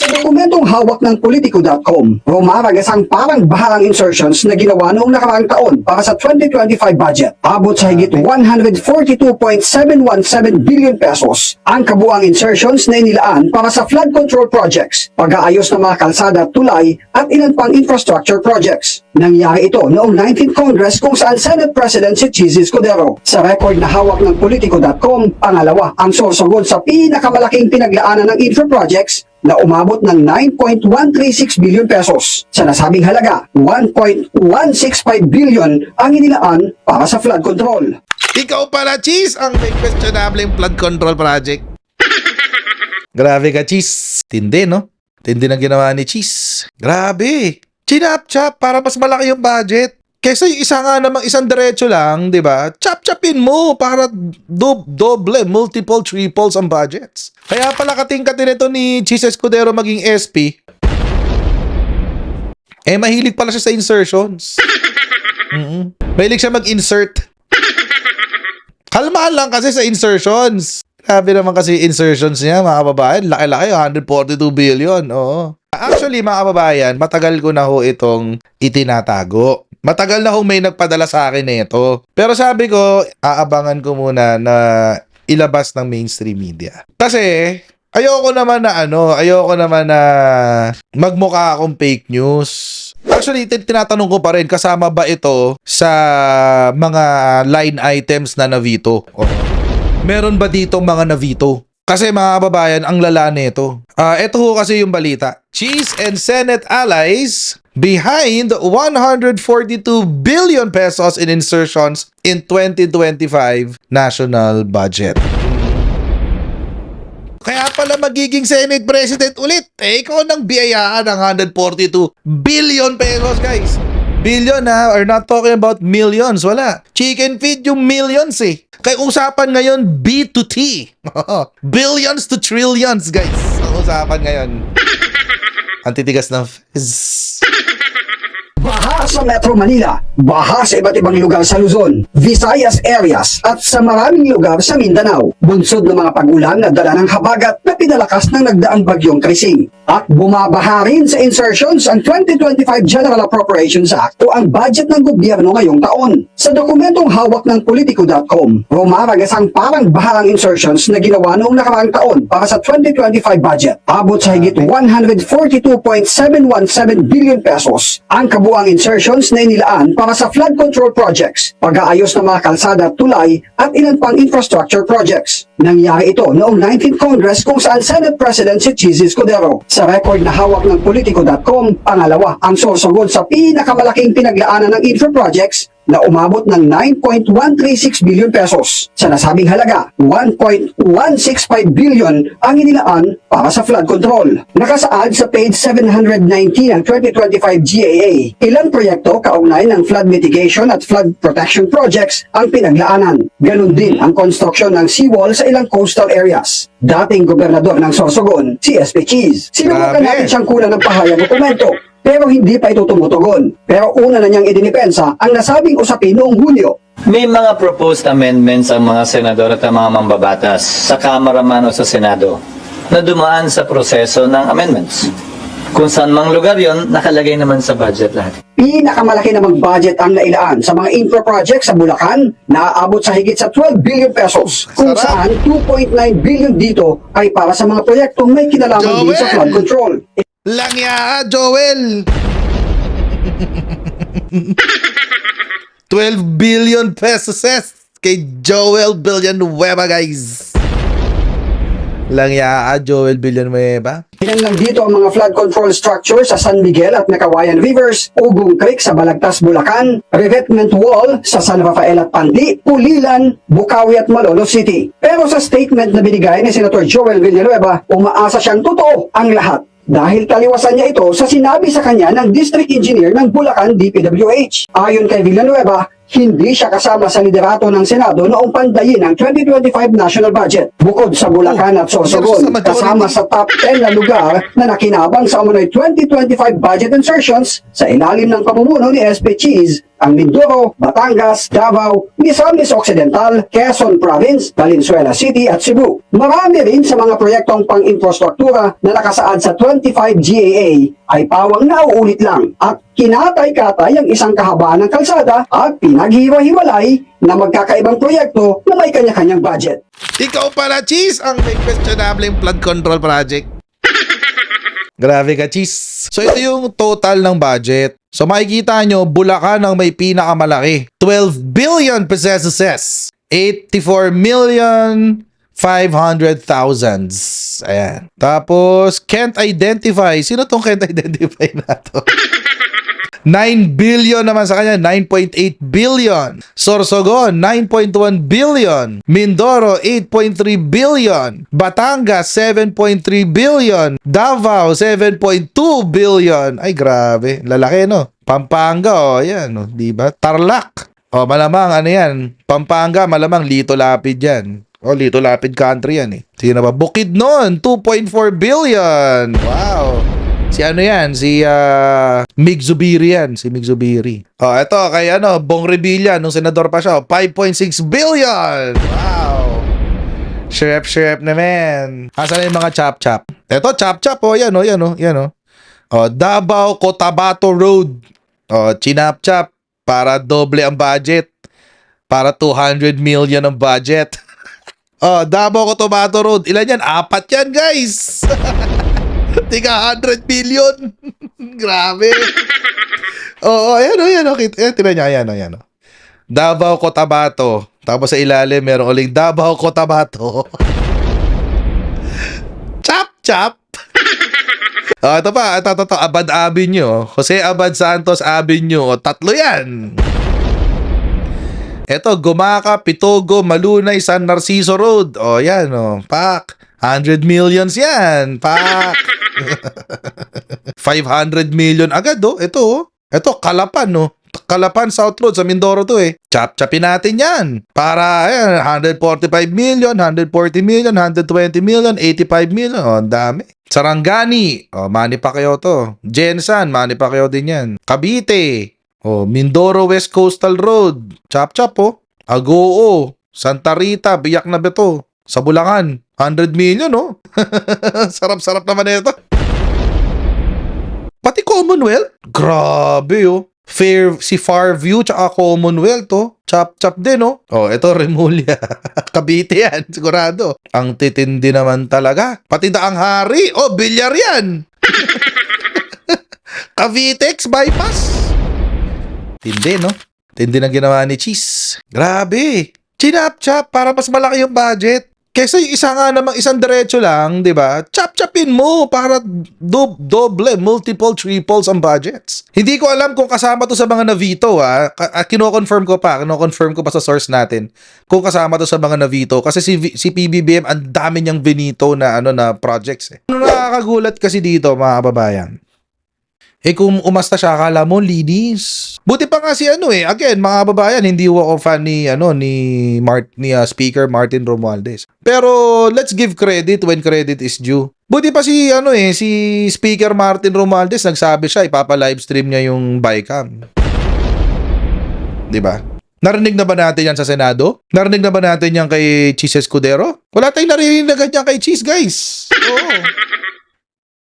Sa dokumentong hawak ng Politico.com, rumaragas ang parang baharang insertions na ginawa noong nakaraang taon para sa 2025 budget. Abot sa higit 142.717 billion pesos ang kabuang insertions na inilaan para sa flood control projects, pag-aayos ng mga kalsada at tulay at ilan pang infrastructure projects. Nangyari ito noong 19th Congress kung saan Senate President si Chizzy Escudero. Sa record na hawak ng Politico.com, pangalawa ang Sorsogon sa pinakamalaking pinaglaanan ng infra projects na umabot ng 9.136 billion pesos. Sa nasabing halaga, 1.165 billion ang inilaan para sa flood control. Ikaw pala, Cheese, ang may questionable yung flood control project. Grabe ka, Cheese. Tindi, no? Tindi ng ginawa ni Cheese. Grabe. Chinap-chap para mas malaki yung budget. Kesa yung isa nga namang isang diretso lang, di ba? Chap-chapin mo para doble, multiple, triples ang budgets. Kaya pala kating-katin ito ni Chizzy Escudero maging SP. Mahilig pala siya sa insertions. Mahilig siya mag-insert. Kalmahan lang kasi sa insertions. Grabe naman kasi insertions niya, mga kababayan. Laki-laki, 142 billion. Oo. Actually, mga kababayan, matagal ko na ho itong itinatago. Matagal na ho may nagpadala sa akin nito. Pero sabi ko, aabangan ko muna na ilabas ng mainstream media. Kasi, ayoko naman na magmukha akong fake news. Actually, tinatanong ko pa rin, kasama ba ito sa mga line items na na-veto? Meron ba dito mga na-veto? Kasi mga kababayan, ang lala nito. Ito ho kasi yung balita. Cheese and Senate allies behind 142 billion pesos in insertions in 2025 national budget. Kaya pala magiging Senate President ulit. Ikaw nang biyayaan ng 142 billion pesos, guys. Billion ha, we're not talking about millions. Wala. Chicken feed yung millions eh. Kaya usapan ngayon, B to T. Billions to trillions, guys. Ang usapan ngayon. Ang titigas ng fizz. Baha sa Metro Manila, baha sa iba't ibang lugar sa Luzon, Visayas areas at sa maraming lugar sa Mindanao. Bunsod ng mga pag-ulan na dala ng habagat na pinalakas ng nagdaang bagyong Krising. At bumabaha rin sa insertions ang 2025 General Appropriations Act o ang budget ng gobyerno ngayong taon. Sa dokumentong hawak ng Politico.com, rumaragas ang parang baharang insertions na ginawa noong nakaraang taon para sa 2025 budget. Abot sa higit 142.717 billion pesos ang kabuang insertions na inilaan para sa flood control projects, pag-aayos ng mga kalsada at tulay at ilan pang infrastructure projects. Nangyari ito noong 19th Congress kung saan Senate President si Chizzy Escudero. Sa record na hawak ng Politico.com, pangalawa ang Sorsogon sa pinakamalaking pinaglaanan ng infra projects na umabot ng 9.136 billion pesos. Sa nasabing halaga, 1.165 billion ang inilaan para sa flood control. Nakasaad sa page 719 ng 2025 GAA, ilang proyekto kaugnay ng flood mitigation at flood protection projects ang pinaglaanan. Ganon din ang konstruksyon ng seawall sa ilang coastal areas. Dating gobernador ng Sorsogon, si SP Cheese. Sinubukan natin siyang kulang ng pahayag dokumento, pero hindi pa ito tumutugon. Pero una na niyang idinipensa ang nasabing usapin noong Hulyo. May mga proposed amendments ang mga senador at ang mga mambabatas sa Kamara man o sa Senado na dumaan sa proseso ng amendments. Kung saan mang lugar yon, nakalagay naman sa budget lahat. Pinakamalaki namang budget ang nailaan sa mga infra projects sa Bulacan na aabot sa higit sa 12 billion pesos. Kung saan 2.9 billion dito ay para sa mga proyektong may kinalaman din sa flood control. Langya, Joel! 12 billion pesos kay Joel Villanueva, guys. Langya, Joel Villanueva. Ilan lang dito ang mga flood control structures sa San Miguel at Nakawayan Rivers, Ugong Creek sa Balagtas, Bulacan, revetment wall sa San Rafael at Pandi, Pulilan, Bukawi at Malolos City. Pero sa statement na binigay ni Senator Joel Villanueva, umaasa siyang totoo ang lahat. Dahil taliwasan niya ito sa sinabi sa kanya ng District Engineer ng Bulacan DPWH. Ayon kay Villanueva, hindi siya kasama sa liderato ng Senado noong pandayin ng 2025 national budget. Bukod sa Bulacan at Sorsogon, kasama sa top 10 na lugar na nakinabang sa umunoy 2025 budget insertions sa ilalim ng pamumuno ni SP Cheese ang Mindoro, Batangas, Davao, Misamis Occidental, Quezon Province, Valenzuela City at Cebu. Marami rin sa mga proyektong pang-infrastruktura na nakasaad sa 25 GAA ay pawang nauulit lang at kinatay-katay ang isang kahabaan ng kalsada at pinaghiwa-hiwalay na magkakaibang proyekto na may kanya-kanyang budget. Ikaw pala, Cheese, ang may questionable flood control project. Grabe ka, Cheese. So, ito yung total ng budget. So, makikita nyo, Bulacan ang may pinakamalaki. 12 billion pesos. 84 million 500,000. Ayan. Tapos, can't identify. Sino tong can't identify na to? 9 billion naman sa kanya, 9.8 billion. Sorsogon, 9.1 billion. Mindoro, 8.3 billion. Batangas, 7.3 billion. Davao, 7.2 billion. Ay, grabe. Lalaki, no? Pampanga, oh, yan, no? Diba? Tarlac. Oh, malamang, ano yan? Pampanga, malamang, Lito Lapid yan. Oh, Lito Lapid country yan, eh. Sino ba? Bukidnon, 2.4 billion. Wow. Si ano yan? Si Mig Zubiri yan. Si Mig Zubiri. Oh, eto kay Bong Revilla nung senador pa siya. 5.6 billion! Wow! Shirep naman. Asan yung mga chop-chop? Eto, chop-chop. Oh, yan, oh, yan, oh, yan, oh. Oh, Davao Cotabato Road. Oh, chinap-chop. Para doble ang budget. Para 200 million ang budget. Oh, Davao Cotabato Road. Ilan yan? 4 yan, guys! Tiga 100 billion. Grabe. Oo, ayan. Tinan niya, ayan. Davao Cotabato. Tapos sa ilalim, meron uling Davao Cotabato. Chop. Ito pa, ito. Abad Avenue. Jose Abad Santos Avenue. 3 yan. Ito, Gumaca, Pitogo, Malunay, San Narciso Road. O, yan, o. Pak. 100 millions yan. Pak. 500 million agad, oh. Ito, oh. Ito, Kalapan, no? Kalapan South Road sa Mindoro to, eh. Chop-chopin natin yan. Para, 145 million, 140 million, 120 million, 85 million. Oh, ang dami. Sarangani. Oh, Manny Pacquiao to. Jensan, Manny Pacquiao din yan. Cavite. Oh, Mindoro West Coastal Road. Chop-chop, oh. Agoo. Santa Rita, Biyak na Beto. Sa Bulacan. 100 million, oh. Sarap-sarap naman ito. Pati Commonwealth. Grabe, oh. Si Fairview tsaka Commonwealth, oh. Chop-chop din, oh. Oh, ito, Remulla. Cavite yan, sigurado. Ang titindi naman talaga. Pati Daang Hari. Oh, Bilyar yan. Cavitex bypass. Tindi, no? Tindi ng ginawa ni Cheese. Grabe. Chinap-chop para mas malaki yung budget. Kesa yung isang diretso lang, di ba? Chop-chopin mo para doble, multiple, triples ang budgets. Hindi ko alam kung kasama to sa mga na-veto, ha. Kino-confirm ko pa sa source natin kung kasama to sa mga na-veto. Kasi si PBBM, ang dami niyang vinito na, na projects, eh. Ano nakakagulat kasi dito, mga kababayan? Kung umasta siya, akala mo, linis. Buti pa nga si again, mga babayan, hindi ako fan ni Speaker Martin Romualdez. Pero, let's give credit when credit is due. Buti pa si Speaker Martin Romualdez, nagsabi siya, ipapa-livestream niya yung Bicam. Diba? Narinig na ba natin yan sa Senado? Narinig na ba natin yan kay Cheese Escudero? Wala tayong narinig na ganyan kay Cheese, guys. Oo.